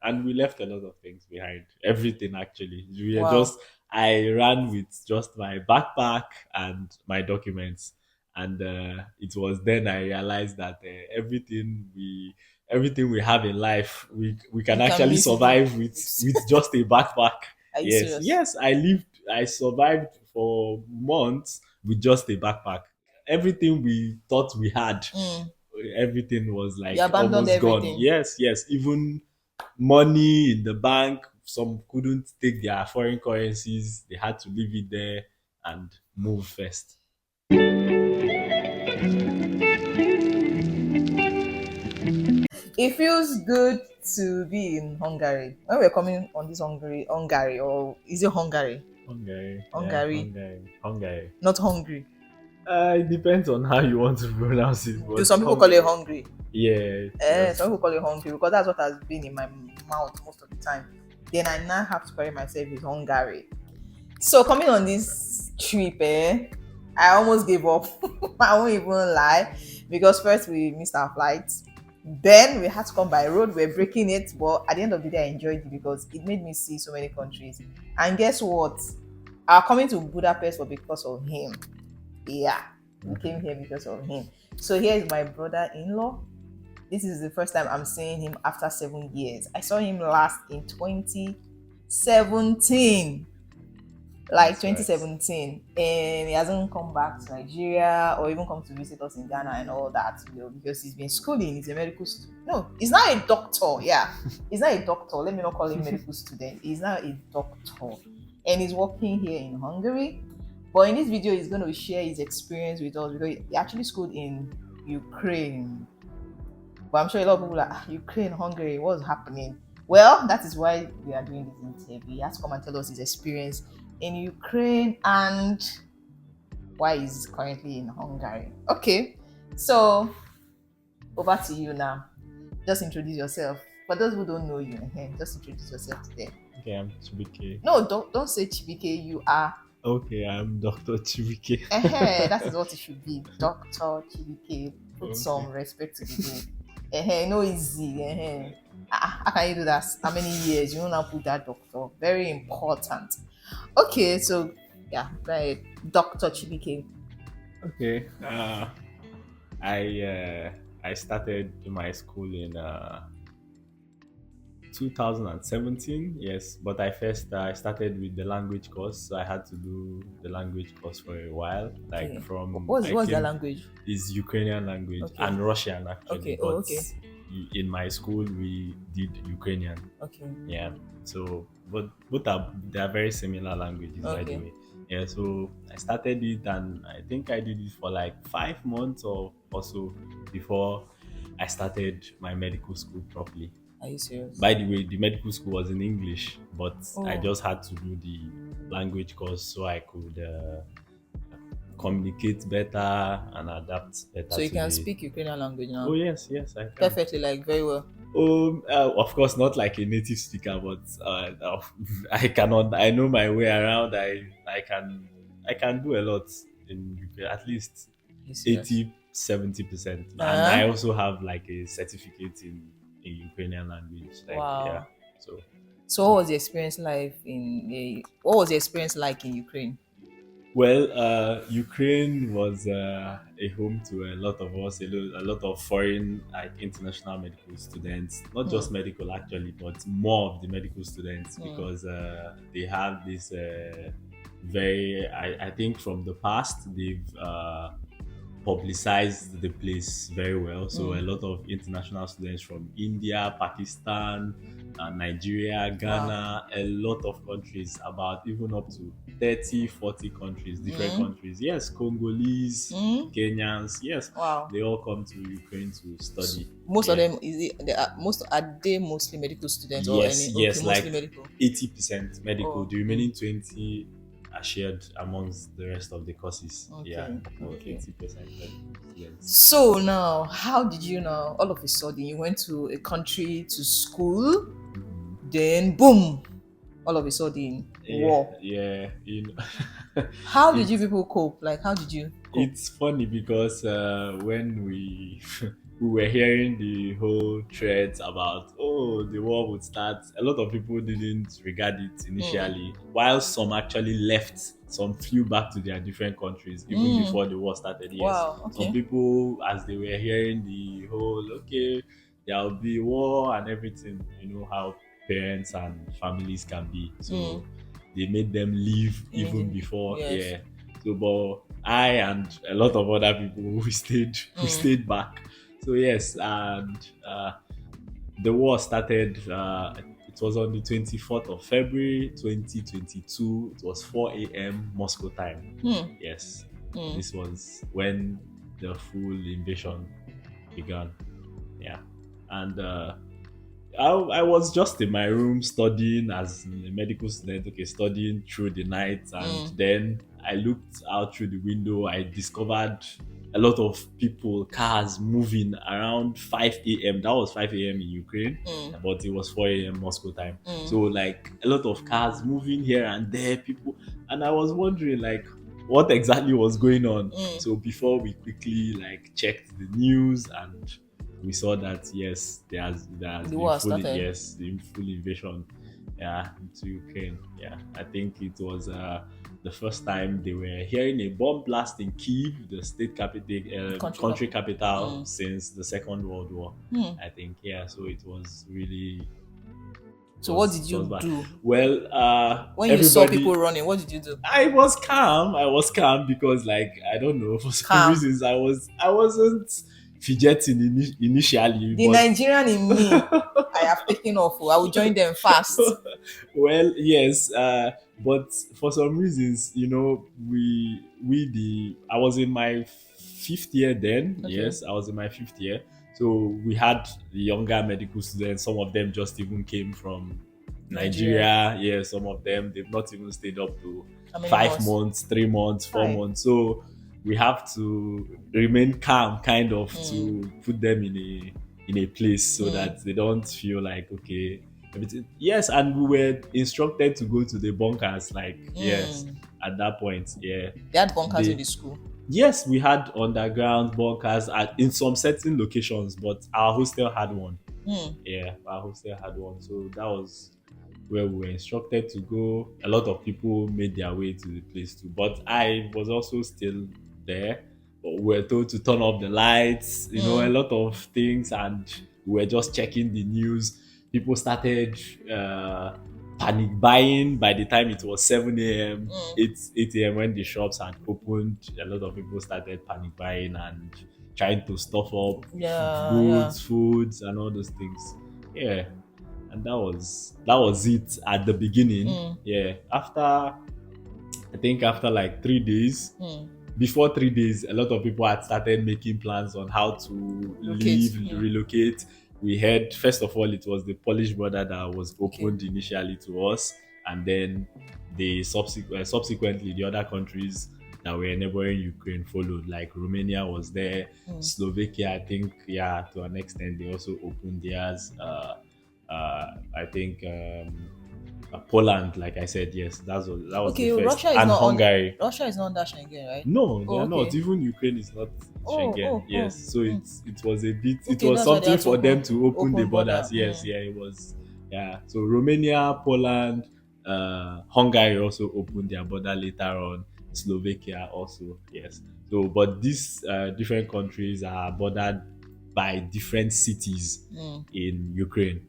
and we left a lot of things behind. Everything actually. We were Wow. just I ran with just my backpack and my documents, and it was then I realized that everything we have in life, we can You can actually miss it. survive with just a backpack. Are you Yes, serious? yes, I survived for months with just a backpack. Everything we thought we had, Mm. everything was You like abandoned almost gone. everything. Yes, yes, even money in the bank. Some couldn't take their foreign currencies. They had to leave it there and move first. It feels good to be in Hungary. When we're coming on this Hungary, or is it Hungary? Hungary, yeah, Hungary, Hungary. not hungry. It depends on how you want to pronounce it, Do but some people call it Hungary. hungry? Yeah, Some yes. people call it hungry because that's what has been in my mouth most of the time. Then I now have to correct myself with Hungary. So coming on this trip, I almost gave up. I won't even lie, because first we missed our flight. Then we had to come by road. We're breaking it, but at the end of the day, I enjoyed it because it made me see so many countries. And guess what? Our coming to Budapest was because of him. Yeah, we came here because of him. So here is my brother-in-law. This is the first time I'm seeing him after 7 years. I saw him last in 2017, like That's right. 2017, and he hasn't come back to Nigeria or even come to visit us in Ghana and all that, because he's been schooling. He's a medical student. No, he's not a doctor. Yeah, he's not a doctor. Let me not call him medical student. He's not a doctor, and he's working here in Hungary. But in this video, he's going to share his experience with us because he actually schooled in Ukraine. But I'm sure a lot of people are like, Ukraine, Hungary, what's happening? Well, that is why we are doing this interview. He has to come and tell us his experience in Ukraine and why he's currently in Hungary. Okay, so over to you now. Just introduce yourself. For those who don't know you, just introduce yourself to them. Okay, I'm Chibike. No, don't say Chibike. You are. Okay, I'm Dr. Chibike. That is what it should be, Doctor Chibike. Put Okay. some respect to the name. No easy. How can you do that? How many years? You don't now put that doctor. Very important. Okay, so yeah, right. Dr. Chibike. Okay. I started my school in 2017. Yes, but I started with the language course, so I had to do the language course for a while. Like Okay. from What's I what's their came language? is Ukrainian language Okay. and Russian actually, Okay. Oh, but okay. in my school we did Ukrainian. Okay. Yeah. So, but both are they are very similar languages, by the Okay. way. Yeah. So I started it, and I think I did it for like 5 months or so before I started my medical school properly. Are you serious? By the way, the medical school was in English, but I Oh, just had to do the language course so I could communicate better and adapt better so you to can the. speak Ukrainian language Oh now? yes, yes, I can. Perfectly, like very well. Of course, not like a native speaker, but I cannot. I know my way around. I can do a lot in UK, at least Are you serious? 80-70%, and I Uh, also have like a certificate in Ukrainian language. Like yeah, wow. so. So what was the experience like what was the experience like in Ukraine? Well, Ukraine was a home to a lot of us, a lot of foreign, like international medical students. Not Hmm. just medical, actually, but more of the medical students Hmm. because they have this very. I think from the past they've publicized the place very well. So Hmm. a lot of international students from India, Pakistan, Nigeria, Wow. Ghana, a lot of countries, about even up to 30, 40 countries, different Hmm. countries. Yes, Congolese, Hmm. Kenyans, yes, Wow. they all come to Ukraine to study. Most of Yeah. them is it they are they mostly medical students or Yes, any? Okay, yes, mostly like medical. 80% medical. Oh, The okay. remaining 20 are shared amongst the rest of the courses. Yeah, Okay. but Okay. 80% medical students. So now, how did you now all of a sudden you went to a country to school, Mhm. then boom, all of a sudden Yeah, war. yeah, you know, How did you it's people cope? Like how did you cope? it's funny because when we we were hearing the whole threads about, oh, the war would start. A lot of people didn't regard it Mm. initially, while some actually left. Some flew back to their different countries even Mm. before the war started. Yes, Wow. some Okay. people, as they were hearing the whole, okay, there'll be war and everything, you know how parents and families can be. Mm. So they made them leave even Immediately. before, Yes. yeah. So, but I and a lot of other people we Mm. stayed back. So yes, and the war started. It was on the 24th of February 2022. It was 4 a.m. Moscow time. Mm. Yes, Mm. this was when the full invasion began. Yeah, and I was just in my room studying as a medical student, okay, studying through the night. And Mm. then I looked out through the window. I discovered a lot of people, cars moving around 5 a.m. That was 5 a.m. in Ukraine, Mm. but it was 4 a.m. Moscow time. Mm. So, like, a lot of cars moving here and there, people. And I was wondering, like, what exactly was going on. Mm. So, before we quickly, like, checked the news, and we saw that yes, there has The been war full, started. yes, the full invasion, yeah, into Ukraine. Yeah, I think it was the first time they were hearing a bomb blast in Kyiv, the state capital, Country country capital. capital, Mm. since the Second World War. Mm. I think, yeah. So it was really, So what did it was you bad. do Well, when you saw people everybody, running? What did you do? I was calm. I was calm because, like, I don't know, for some Calm. reasons, I wasn't fidgeting initially, The but Nigerian in me, I have taken off. Oh. I will join them fast. well, yes, but for some reasons, I was in my fifth year then. Okay. Yes, I was in my fifth year. So we had the younger medical students. Some of them just even came from Nigeria. Nigeria. Yeah, some of them they've not even stayed up to How many five months? months, 3 months, four Hi. months. So we have to remain calm, kind of, Mm. to put them in a place so Mm. that they don't feel like, okay, everything. Yes, and we were instructed to go to the bunkers. Like, yes, Mm. at that point, yeah. They had bunkers in They the school. Yes, we had underground bunkers in some certain locations, but our hostel had one. Mm. Yeah, our hostel had one. So that was where we were instructed to go. A lot of people made their way to the place too, but I was also still there. But we were told to turn off the lights, a Mm. lot of things, and we were just checking the news. People started panic buying by the time it was 7 a.m., Mm. 8 a.m. when the shops had opened. A lot of people started panic buying and trying to stuff up Yeah. Yeah. goods, foods, and all those things. Yeah, and that was it at the beginning. Mm. Yeah, I think after like 3 days, Mm. before 3 days, a lot of people had started making plans on how to Locate. leave, Mm. relocate. We heard, first of all, it was the Polish border that was Okay. opened initially to us, and then subsequently the other countries that were neighboring Ukraine followed. Like Romania was there, Mm. Slovakia, I think, yeah, to an extent they also opened theirs. I think Poland, like I said, yes, that was the Okay. first, Russia is and not on. Hungary. Russia is not under Schengen, right? No, they Oh, are not. okay. Even Ukraine is not Oh. Schengen. Oh. Oh. Yes, so Mm. it was a bit. It Okay. was That's why they something had to for them open to open the border. borders. Yes, Mm. yeah, it was. Yeah, so Romania, Poland, Hungary also opened their border later on. Slovakia also, yes. So, but these different countries are bordered by different cities Mm. in Ukraine.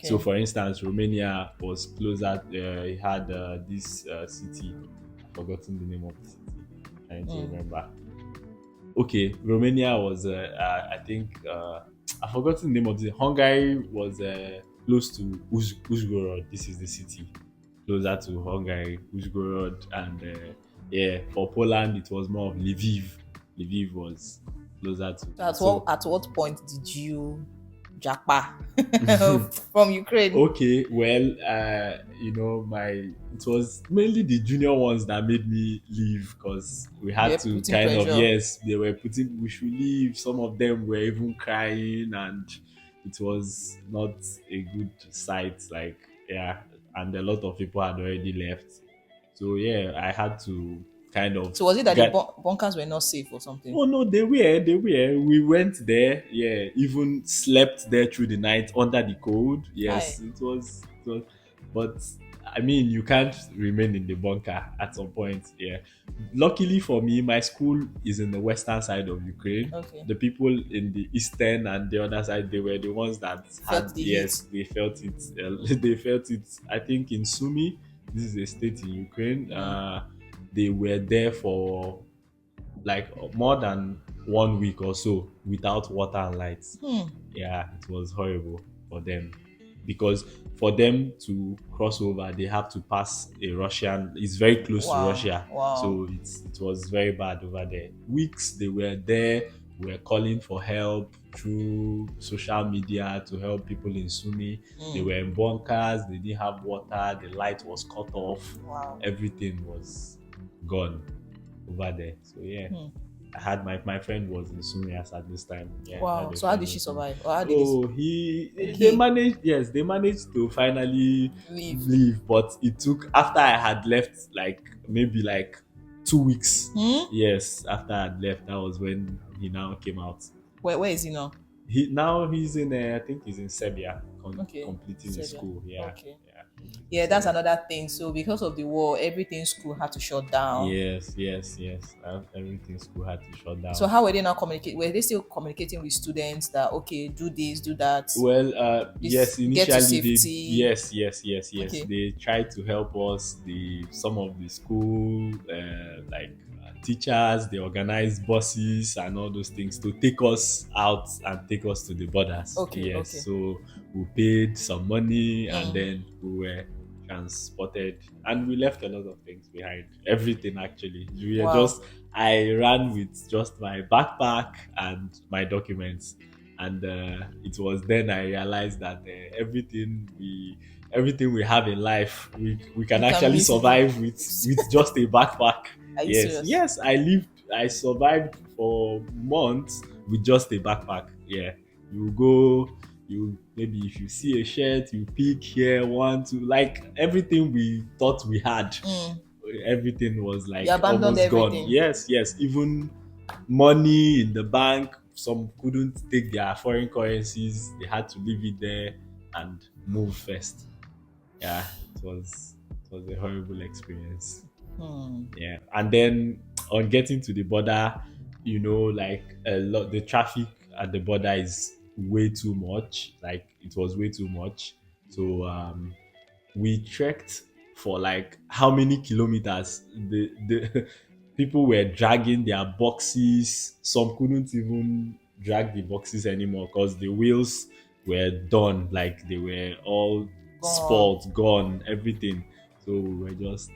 So, Okay. for instance, Romania was closer. It had this city. I've forgotten the name of the city. Trying to Mm. remember. Okay, Romania was, I think, I've forgotten the name of the. Hungary was close to Uzhgorod. This is the city closer to Hungary, Uzhgorod, and yeah, for Poland it was more of Lviv. Lviv was closer to. So So at what point did you japa from Ukraine? okay, well, my it was mainly the junior ones that made me leave because we had They're to putting kind of, pressure. yes, they were putting, we should leave. Some of them were even crying, and it was not a good sight. Like, yeah, and a lot of people had already left. So yeah, I had to. kind of So was it that the get. bunkers were not safe or something? Oh no, they were, they were. We went there, yeah. Even slept there through the night under the cold. Hi. Yes, it was. But I mean, you can't remain in the bunker at some point. Yeah. Luckily for me, my school is in the western side of Ukraine. Okay. The people in the eastern and the other side, they were the ones that had, Felt the heat. yes, they felt it. They felt it. I think in Sumy, this is a state in Ukraine. They were there for like more than 1 week or so without water and lights. Yeah, it was horrible for them because for them to cross over, they have to pass a Russian. It's very close to Wow. Russia, Wow. so it was very bad over there. Weeks they were there. We were calling for help through social media to help people in Sumi. They were in bunkers. They didn't have water. The light was cut off. Wow. Everything was gone over there. So yeah, I had my friend was in Sumias at this time. Yeah, I Wow. had a So how friend did in she Sumi. survive? Or how did Oh, they he managed. Yes, they managed to finally leave? leave, but it took after I had left like maybe like 2 weeks. Yes, after I had left, that was when he now came out. Where is he now? He's in I think he's in Serbia Okay. completing his Serbia. school. Yeah, Okay. yeah. Yeah, So that's another thing. So because of the war, everything school had to shut down. yes. Everything school had to shut So down. how were they now communicate? Were they still communicating with students that okay, do this, do that, Well, this yes, get to initially they, safety? yes. Okay. They tried to help us. Some of the school, like teachers, they organized buses and all those things to take us out and take us to the borders. Okay, Yes, okay. so we paid some money and then we were transported, and we left a lot of things behind. Everything actually. We were Wow. just I ran with just my backpack and my documents, and it was then I realized that everything we have in life, we can You can actually miss it. survive with just a backpack. Are you Yes, serious? yes, I survived for months with just a backpack. Yeah, you go, you maybe if you see a shirt, you pick here one, two, like everything we thought we had, everything was You like abandoned almost gone. everything. Yes, even money in the bank. Some couldn't take their foreign currencies. They had to leave it there and move first. Yeah, it was a horrible experience. Yeah, and then on getting to the border, like a lot, the traffic at the border is way too much. Like it was way too much. So we trekked for like how many kilometers? The people were dragging their boxes. Some couldn't even drag the boxes anymore because the wheels were done, like they were all Gone. spoiled, gone, everything. So we were just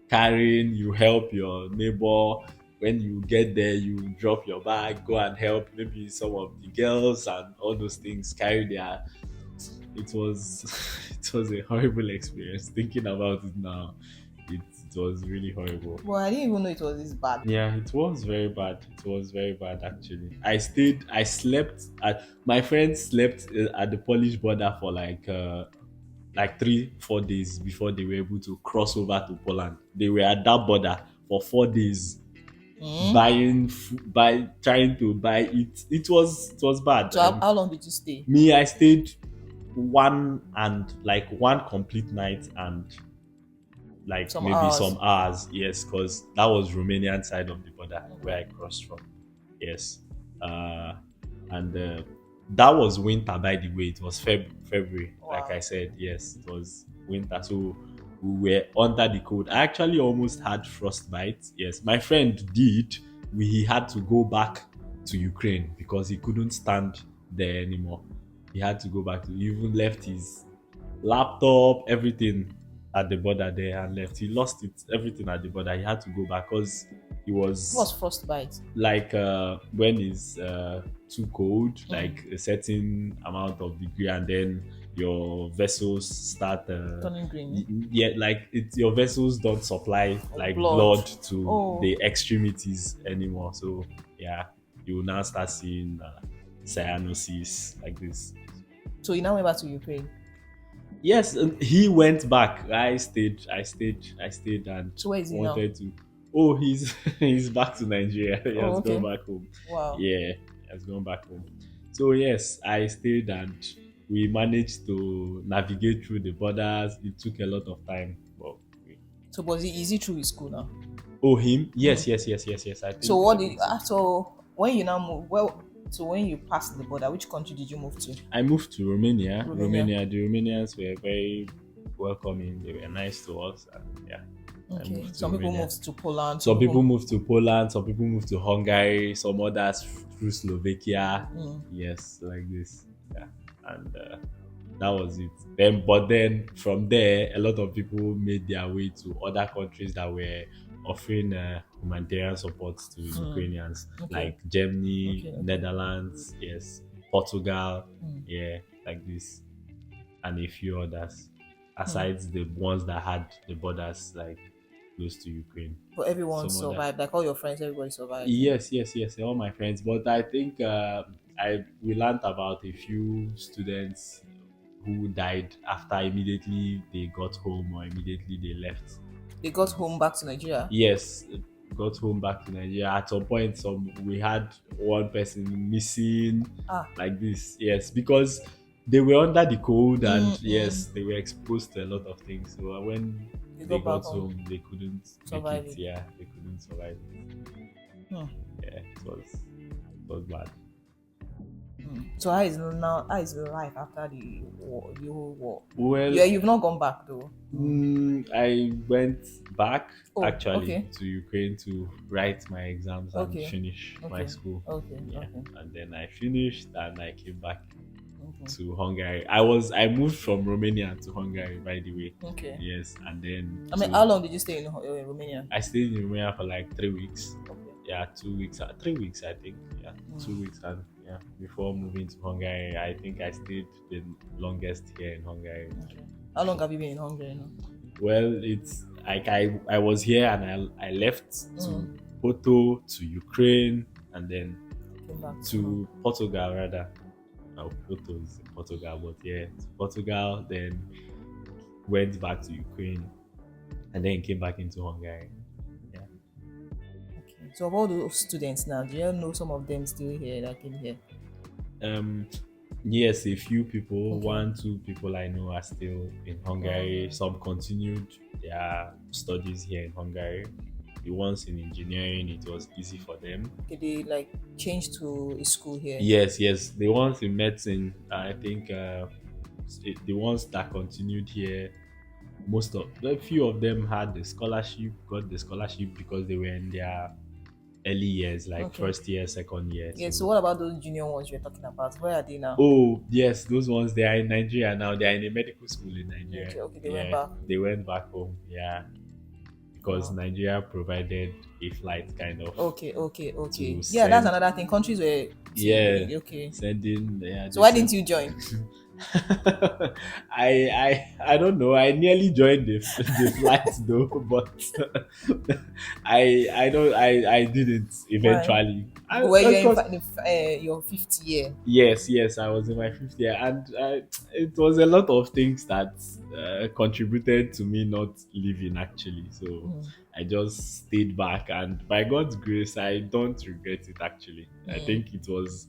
carrying. You help your neighbor. When you get there, you drop your bag, go and help maybe some of the girls and all those things carry their. It was it was a horrible experience. Thinking about it now, it was really horrible. Well, I didn't even know it was this bad. Yeah, it was very bad. It was very bad actually. I slept at my friend slept at the Polish border for like 3 4 days before they were able to cross over to Poland. They were at that border for 4 days by trying to buy it. It was bad. So how long did you stay? Me, I stayed one complete night and like Some maybe hours. some hours. Yes, because that was Romanian side of the border where I crossed from. Yes, and that was winter. By the way, it was February. Like Wow. I said, yes, it was winter. So we were under the cold. I actually almost had frostbite. Yes, my friend did. He had to go back to Ukraine because he couldn't stand there anymore. He had to go back to. He even left his laptop, everything at the border there and left. He lost it, everything at the border. He had to go back because he What's was frostbite? like when it's too cold, Mm. like a certain amount of degree, and then your vessels start Turning green. yeah, like your vessels don't supply like Blood. blood to Oh. the extremities anymore. So yeah, you will now start seeing cyanosis like this. So you now went back to Ukraine. Yes, he went back. I stayed and So where is he now? wanted to. Oh, he's he's back to Nigeria. He Oh, has gone okay. back home. Wow. Yeah, he has gone back home. So yes, I stayed and we managed to navigate through the borders. It took a lot of time, but So was it easy through his school now? oh him? Yes, Mm. yes, yes, yes, yes. I So think what did it's so when you now move well so when you passed the border, which country did you move to? I moved to Romania. Romania. Romania. The Romanians were very welcoming. They were nice to us. And yeah, I Okay. moved to Some people Romania. moved to Poland. Some people moved to Poland. Some people moved to Hungary. Some others through Slovakia. Mm. Yes, like this. Yeah, and that was it. But then from there, a lot of people made their way to other countries that were offering humanitarian support to Ukrainians, Okay. like Germany, Okay. Netherlands, yes, Portugal, Mm. yeah, like this, and a few others. Aside the ones that had the borders like close to Ukraine, But everyone some other. survived. Like all your friends, everybody survived. Yes, yes, yes, all my friends. But I think I we learned about a few students who died after immediately they got home or immediately they left. They got home back to Nigeria. Yes, got home back to Nigeria. At some point, some we had one person missing, Ah. like this. Yes, because they were under the cold and yes, they were exposed to a lot of things. So when They they got back got home. home, they couldn't Survive make it. it. Yeah, they couldn't survive it. Hmm. Yeah, it was bad. So how is the life after the war, the whole war? Well, Yeah, you've not gone back though. I went back Oh, actually okay. to Ukraine to write my exams and Okay. finish my Okay. school. Okay. Yeah, Okay. and then I finished and I came back Okay. to Hungary. I moved from Romania to Hungary, by the way. Okay. Yes, and then I mean, how long did you stay in Romania? I stayed in Romania for like 3 weeks. Okay. Yeah, 2 weeks, 3 weeks, I think. Yeah, 2 weeks, and yeah, before moving to Hungary, I think I stayed the longest here in Hungary. Okay. How long have you been in Hungary now? Well, it's like I was here and I left to Porto, to Ukraine, and then Came back to Portugal rather. Oh, Porto is in Portugal, but yeah, to Portugal, then went back to Ukraine, and then came back into Hungary. Yeah. Okay. So of all those students now, do you know some of them still here that came here? Yes, a few people, Okay. 1, 2 people I know are still in Hungary. Some continued their studies here in Hungary. The ones in engineering, it was easy for them. Okay, they like changed to a school here. Yes, yes. The ones in medicine, I think the ones that continued here, a few of them had the scholarship, got the scholarship because they were in their early years, like Okay. first year, second year. Yeah. So what about those junior ones you're talking about? Where are they now? Oh, yes, those ones, they are in Nigeria now. They are in a medical school in Nigeria. Okay, they went back. They went back home, yeah. Because Nigeria provided a flight kind of. Okay. to Yeah, that's send- another thing. Countries were okay. Sending. Yeah, So why didn't you join? I don't know. I nearly joined the flight though, but I didn't eventually. Were you in Because- your 50th year? yes, I was in my 5th year, and it was a lot of things that contributed to me not leaving actually. So I just stayed back, and by God's grace, I don't regret it actually. I think it was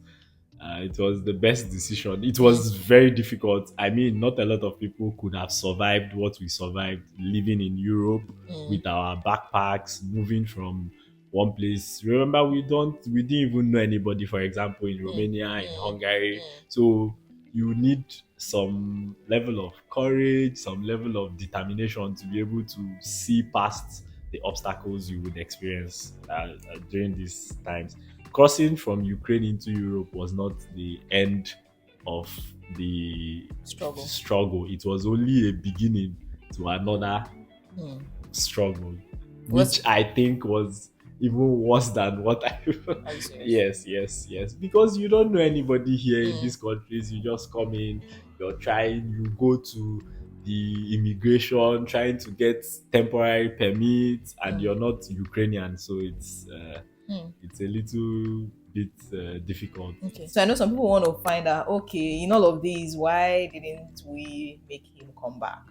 the best decision. It was very difficult. I mean, not a lot of people could have survived what we survived living in Europe with our backpacks, moving from one place. Remember, we didn't even know anybody, for example, in Romania, in Hungary. So you need some level of courage, some level of determination to be able to see past the obstacles you would experience during these times. Crossing from Ukraine into Europe was not the end of the struggle. It was only a beginning to another struggle, which I think was even worse than what I. Yes. Because you don't know anybody here in these countries. You just come in, you go to the immigration trying to get temporary permits, and you're not Ukrainian, so it's a little bit difficult. Okay, so I know some people want to find out, okay, in all of these, why didn't we make him come back?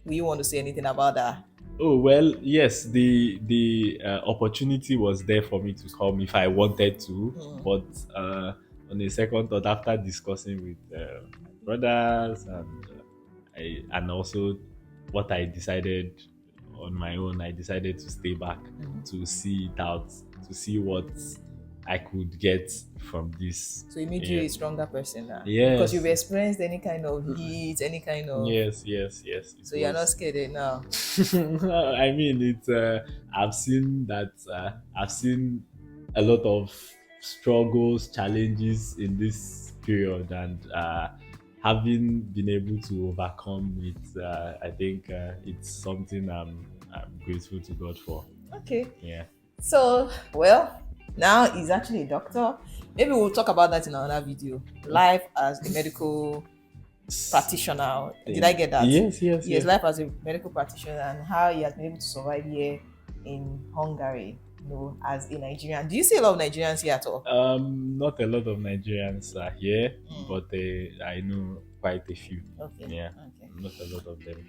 Do you want to say anything about that? Oh well, yes. The opportunity was there for me to come if I wanted to, Mm. but on a second thought, after discussing with my brothers and also what I decided on my own, I decided to stay back Mm. to see it out, to see what I could get from this. So it made you Yeah. a stronger person now because you've Yes. experienced any kind of heat, any kind of. Yes. Yes. Yes. It So you're not was. scared now. I mean, it's. I've seen that. I've seen a lot of struggles, challenges in this period, and having been able to overcome it, I think it's something I'm grateful to God for. Okay. Yeah. So, well, now he's actually a doctor. Maybe we'll talk about that in another video. Life as a medical practitioner. Did I get that? Yes. Yes. Yes, Yes. life as a medical practitioner and how he has been able to survive here in Hungary, as a Nigerian. Do you see a lot of Nigerians here at all? Not a lot of Nigerians are here, Mm. but I know quite a few. Okay. Yeah, Okay. not a lot of them.